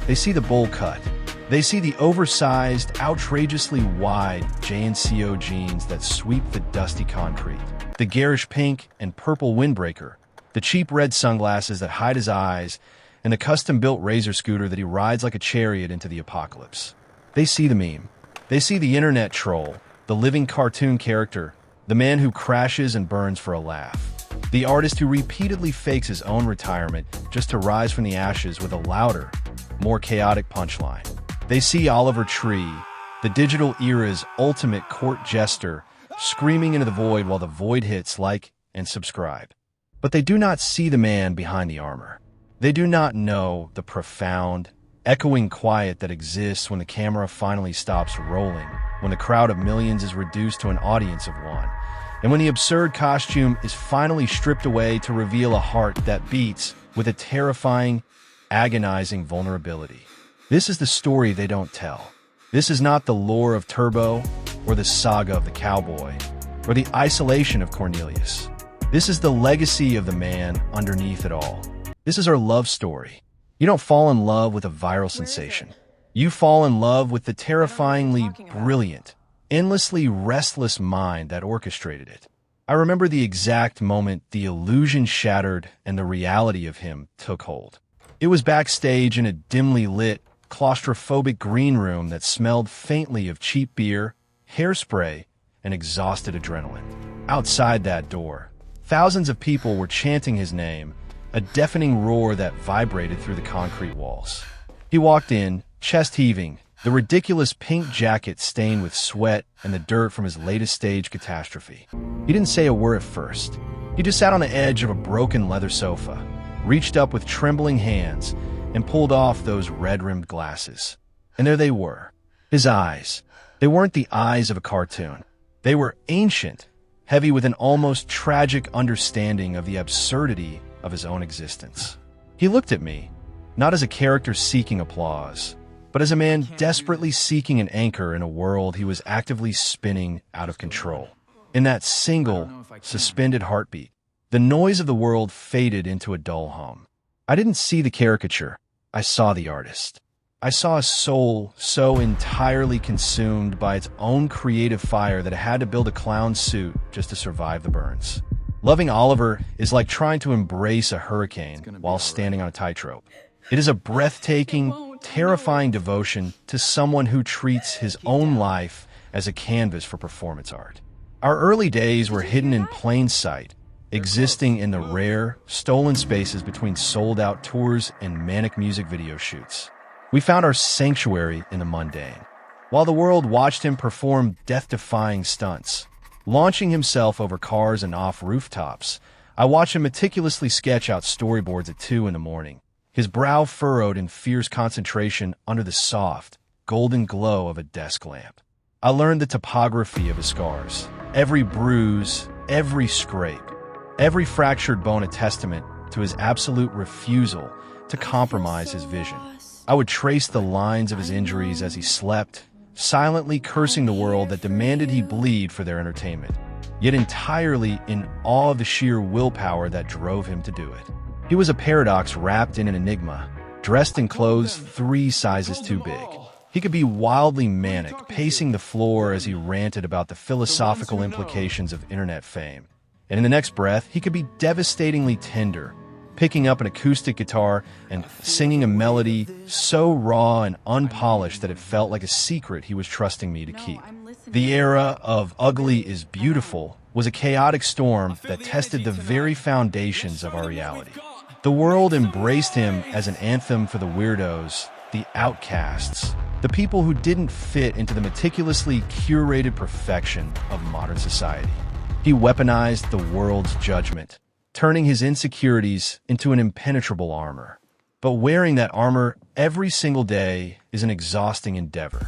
They see the bowl cut. They see the oversized, outrageously wide J&CO jeans that sweep the dusty concrete, the garish pink and purple windbreaker, the cheap red sunglasses that hide his eyes, and the custom-built Razor scooter that he rides like a chariot into the apocalypse. They see the meme. They see the internet troll, the living cartoon character, the man who crashes and burns for a laugh, the artist who repeatedly fakes his own retirement just to rise from the ashes with a louder, more chaotic punchline. They see Oliver Tree, the digital era's ultimate court jester, screaming into the void while the void hits like and subscribe. But they do not see the man behind the armor. They do not know the profound, echoing quiet that exists when the camera finally stops rolling, when the crowd of millions is reduced to an audience of one, and when the absurd costume is finally stripped away to reveal a heart that beats with a terrifying, agonizing vulnerability. This is the story they don't tell. This is not the lore of Turbo, or the saga of the cowboy, or the isolation of Cornelius. This is the legacy of the man underneath it all. This is our love story. You don't fall in love with a viral sensation. You fall in love with the terrifyingly brilliant, endlessly restless mind that orchestrated it. I remember the exact moment the illusion shattered and the reality of him took hold. It was backstage in a dimly lit, claustrophobic green room that smelled faintly of cheap beer, hairspray, and exhausted adrenaline. Outside that door, thousands of people were chanting his name, a deafening roar that vibrated through the concrete walls. He walked in, chest heaving, the ridiculous pink jacket stained with sweat and the dirt from his latest stage catastrophe. He didn't say a word at first. He just sat on the edge of a broken leather sofa, reached up with trembling hands, and pulled off those red-rimmed glasses. And there they were. His eyes. They weren't the eyes of a cartoon. They were ancient, heavy with an almost tragic understanding of the absurdity of his own existence. He looked at me, not as a character seeking applause, but as a man desperately seeking an anchor in a world he was actively spinning out of control. In that single, suspended heartbeat, the noise of the world faded into a dull hum. I didn't see the caricature. I saw the artist. I saw a soul so entirely consumed by its own creative fire that it had to build a clown suit just to survive the burns. Loving Oliver is like trying to embrace a hurricane while standing on a tightrope. It is a breathtaking, terrifying devotion to someone who treats his own life as a canvas for performance art. Our early days were hidden in plain sight, existing in the rare, stolen spaces between sold-out tours and manic music video shoots. We found our sanctuary in the mundane. While the world watched him perform death-defying stunts, launching himself over cars and off rooftops, I watched him meticulously sketch out storyboards at 2 a.m, his brow furrowed in fierce concentration under the soft, golden glow of a desk lamp. I learned the topography of his scars, every bruise, every scrape, every fractured bone a testament to his absolute refusal to compromise his vision. I would trace the lines of his injuries as he slept, silently cursing the world that demanded he bleed for their entertainment, yet entirely in awe of the sheer willpower that drove him to do it. He was a paradox wrapped in an enigma, dressed in clothes 3 sizes too big. He could be wildly manic, pacing the floor as he ranted about the philosophical implications of internet fame. And in the next breath, he could be devastatingly tender, picking up an acoustic guitar and singing a melody so raw and unpolished that it felt like a secret he was trusting me to keep. The era of ugly is beautiful was a chaotic storm that tested the very foundations of our reality. The world embraced him as an anthem for the weirdos, the outcasts, the people who didn't fit into the meticulously curated perfection of modern society. He weaponized the world's judgment, turning his insecurities into an impenetrable armor. But wearing that armor every single day is an exhausting endeavor.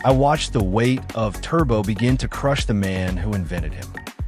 I watched the weight of Turbo begin to crush the man who invented him.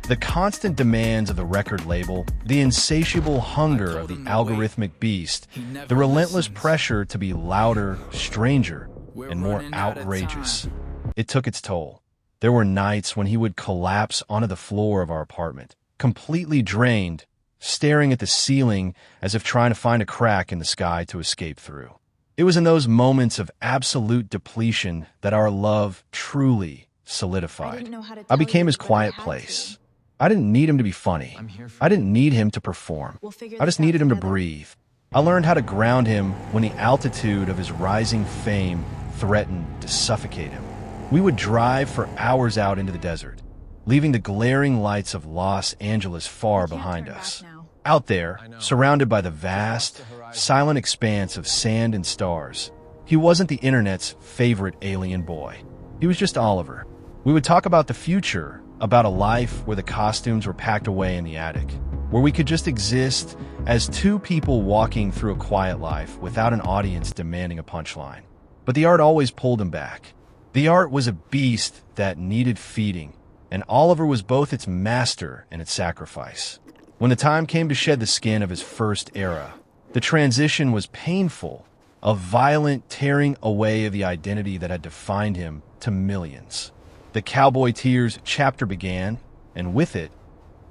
The constant demands of the record label, the insatiable hunger of the algorithmic beast, the relentless pressure to be louder, stranger, and more outrageous. It took its toll. There were nights when he would collapse onto the floor of our apartment, completely drained, staring at the ceiling as if trying to find a crack in the sky to escape through. It was in those moments of absolute depletion that our love truly solidified. I became his quiet place. I didn't need him to be funny. I didn't need him to perform. I just needed him to breathe. I learned how to ground him when the altitude of his rising fame threatened to suffocate him. We would drive for hours out into the desert, leaving the glaring lights of Los Angeles far behind us. Out there, surrounded by the vast, silent expanse of sand and stars, he wasn't the internet's favorite alien boy. He was just Oliver. We would talk about the future, about a life where the costumes were packed away in the attic, where we could just exist as two people walking through a quiet life without an audience demanding a punchline. But the art always pulled him back. The art was a beast that needed feeding, and Oliver was both its master and its sacrifice. When the time came to shed the skin of his first era, the transition was painful, a violent tearing away of the identity that had defined him to millions. The Cowboy Tears chapter began, and with it,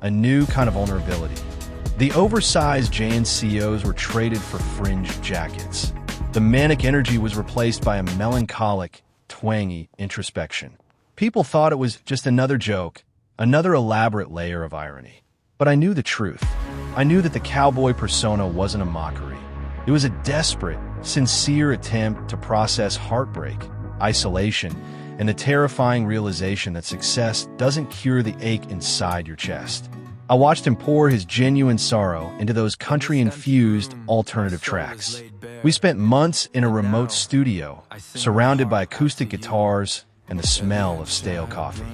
a new kind of vulnerability. The oversized JNCOs were traded for fringe jackets. The manic energy was replaced by a melancholic, twangy introspection. People thought it was just another joke, another elaborate layer of irony. But I knew the truth. I knew that the cowboy persona wasn't a mockery. It was a desperate, sincere attempt to process heartbreak, isolation, and the terrifying realization that success doesn't cure the ache inside your chest. I watched him pour his genuine sorrow into those country-infused alternative tracks. We spent months in a remote studio, surrounded by acoustic guitars and the smell of stale coffee.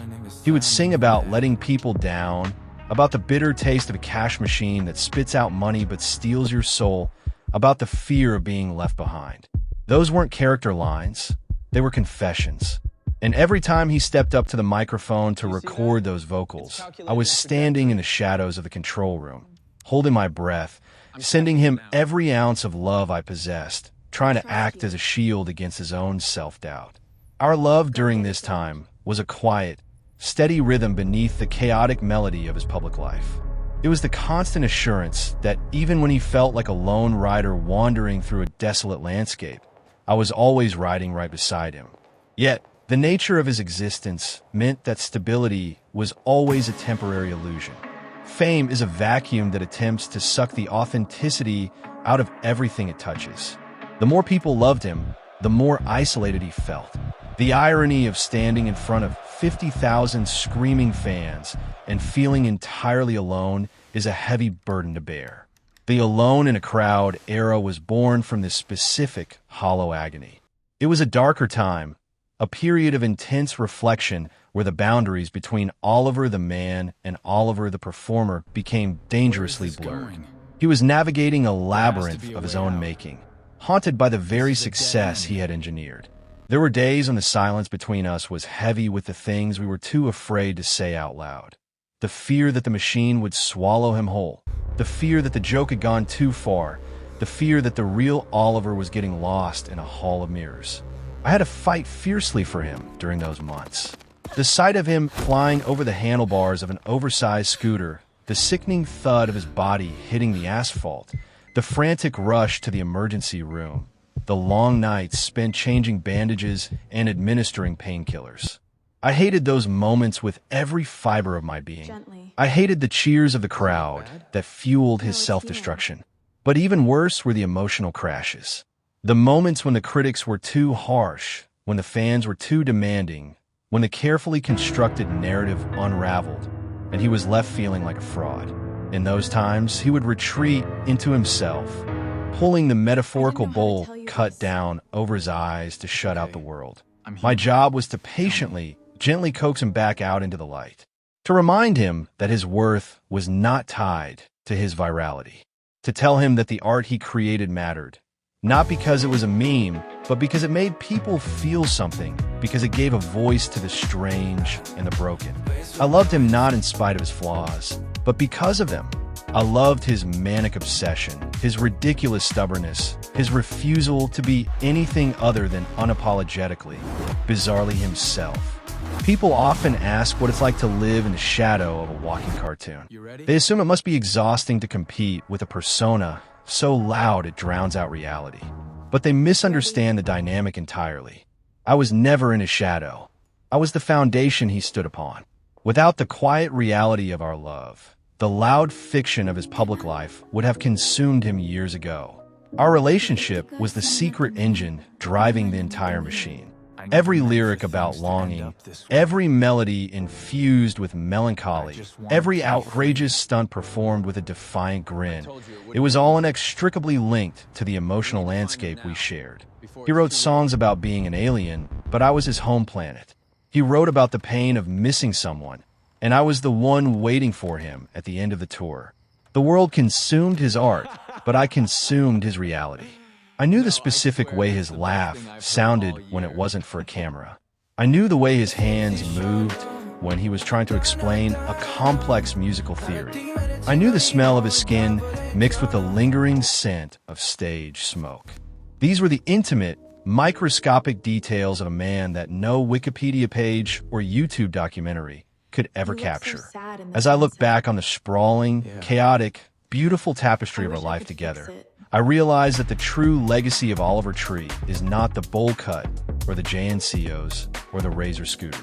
He would sing about letting people down, about the bitter taste of a cash machine that spits out money but steals your soul, about the fear of being left behind. Those weren't character lines, they were confessions. And every time he stepped up to the microphone to record those vocals, I was standing in the shadows of the control room, holding my breath, sending him every ounce of love I possessed, trying to act as a shield against his own self-doubt. Our love during this time was a quiet, steady rhythm beneath the chaotic melody of his public life. It was the constant assurance that even when he felt like a lone rider wandering through a desolate landscape, I was always riding right beside him. Yet, the nature of his existence meant that stability was always a temporary illusion. Fame is a vacuum that attempts to suck the authenticity out of everything it touches. The more people loved him, the more isolated he felt. The irony of standing in front of 50,000 screaming fans and feeling entirely alone is a heavy burden to bear. The alone in a crowd era was born from this specific hollow agony. It was a darker time, a period of intense reflection where the boundaries between Oliver the man and Oliver the performer became dangerously blurred. He was navigating a labyrinth of his own making, haunted by the very success he had engineered. There were days when the silence between us was heavy with the things we were too afraid to say out loud. The fear that the machine would swallow him whole. The fear that the joke had gone too far. The fear that the real Oliver was getting lost in a hall of mirrors. I had to fight fiercely for him during those months. The sight of him flying over the handlebars of an oversized scooter, the sickening thud of his body hitting the asphalt, the frantic rush to the emergency room, the long nights spent changing bandages and administering painkillers. I hated those moments with every fiber of my being. I hated the cheers of the crowd that fueled his self-destruction. But even worse were the emotional crashes. The moments when the critics were too harsh, when the fans were too demanding, when the carefully constructed narrative unraveled, and he was left feeling like a fraud. In those times, he would retreat into himself, pulling the metaphorical bowl cut down over his eyes to shut out the world. My job was to patiently, gently coax him back out into the light, to remind him that his worth was not tied to his virality, to tell him that the art he created mattered, not because it was a meme, but because it made people feel something, because it gave a voice to the strange and the broken. I loved him not in spite of his flaws, but because of them. I loved his manic obsession, his ridiculous stubbornness, his refusal to be anything other than unapologetically, bizarrely himself. People often ask what it's like to live in the shadow of a walking cartoon. They assume it must be exhausting to compete with a persona so loud it drowns out reality. But they misunderstand the dynamic entirely. I was never in his shadow. I was the foundation he stood upon. Without the quiet reality of our love, the loud fiction of his public life would have consumed him years ago. Our relationship was the secret engine driving the entire machine. Every lyric about longing, every melody infused with melancholy, every outrageous stunt performed with a defiant grin. It was all inextricably linked to the emotional landscape we shared. He wrote songs about being an alien, but I was his home planet. He wrote about the pain of missing someone, and I was the one waiting for him at the end of the tour. The world consumed his art, but I consumed his reality. I knew the specific way his laugh sounded when it wasn't for a camera. I knew the way his hands moved when he was trying to explain a complex musical theory. I knew the smell of his skin mixed with the lingering scent of stage smoke. These were the intimate, microscopic details of a man that no Wikipedia page or YouTube documentary could ever capture. As I look back on the sprawling, chaotic, beautiful tapestry of our life together, I realize that the true legacy of Oliver Tree is not the bowl cut or the JNCOs or the Razor scooter.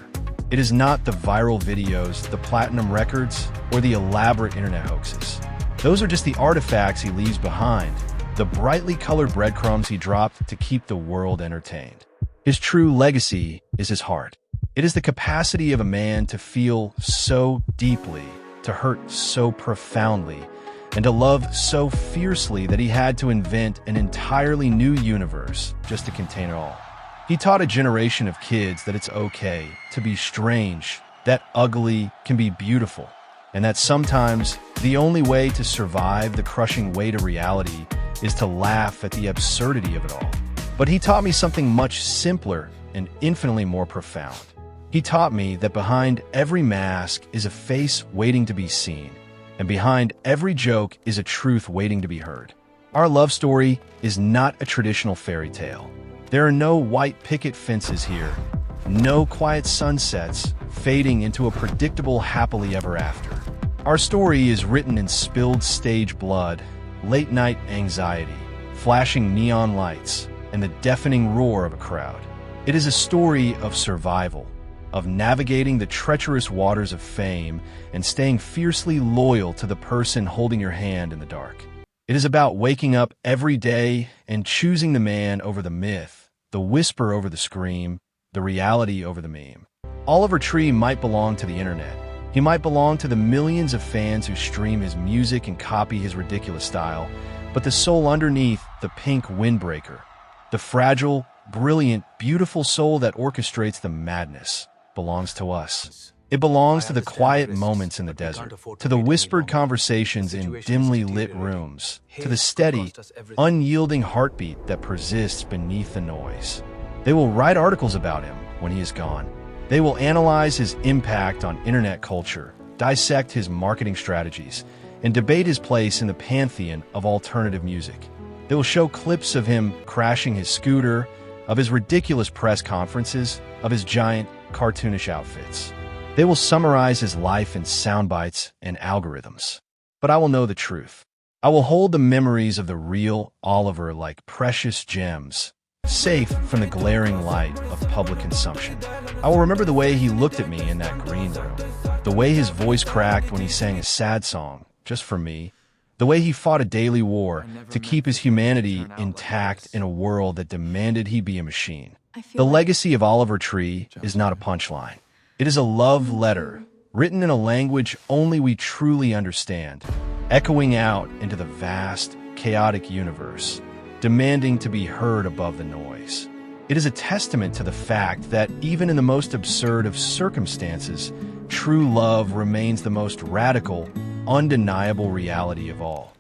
It is not the viral videos, the platinum records, or the elaborate internet hoaxes. Those are just the artifacts he leaves behind, the brightly colored breadcrumbs he dropped to keep the world entertained. His true legacy is his heart. It is the capacity of a man to feel so deeply, to hurt so profoundly, and to love so fiercely that he had to invent an entirely new universe just to contain it all. He taught a generation of kids that it's okay to be strange, that ugly can be beautiful, and that sometimes the only way to survive the crushing weight of reality is to laugh at the absurdity of it all. But he taught me something much simpler and infinitely more profound. He taught me that behind every mask is a face waiting to be seen, and behind every joke is a truth waiting to be heard. Our love story is not a traditional fairy tale. There are no white picket fences here, no quiet sunsets fading into a predictable happily ever after. Our story is written in spilled stage blood, late-night anxiety, flashing neon lights, and the deafening roar of a crowd. It is a story of survival, of navigating the treacherous waters of fame and staying fiercely loyal to the person holding your hand in the dark. It is about waking up every day and choosing the man over the myth, the whisper over the scream, the reality over the meme. Oliver Tree might belong to the internet. He might belong to the millions of fans who stream his music and copy his ridiculous style, but the soul underneath the pink windbreaker, the fragile, brilliant, beautiful soul that orchestrates the madness, belongs to us. It belongs to the quiet moments in the desert, to the whispered conversations in dimly lit rooms, to the steady, unyielding heartbeat that persists beneath the noise. They will write articles about him when he is gone. They will analyze his impact on internet culture, dissect his marketing strategies, and debate his place in the pantheon of alternative music. They will show clips of him crashing his scooter, of his ridiculous press conferences, of his giant, cartoonish outfits. They will summarize his life in sound bites and algorithms. But I will know the truth. I will hold the memories of the real Oliver like precious gems, safe from the glaring light of public consumption. I will remember the way he looked at me in that green room, the way his voice cracked when he sang a sad song, just for me, the way he fought a daily war to keep his humanity intact in a world that demanded he be a machine. The legacy of Oliver Tree is not a punchline. It is a love letter, written in a language only we truly understand, echoing out into the vast, chaotic universe, demanding to be heard above the noise. It is a testament to the fact that even in the most absurd of circumstances, true love remains the most radical, undeniable reality of all.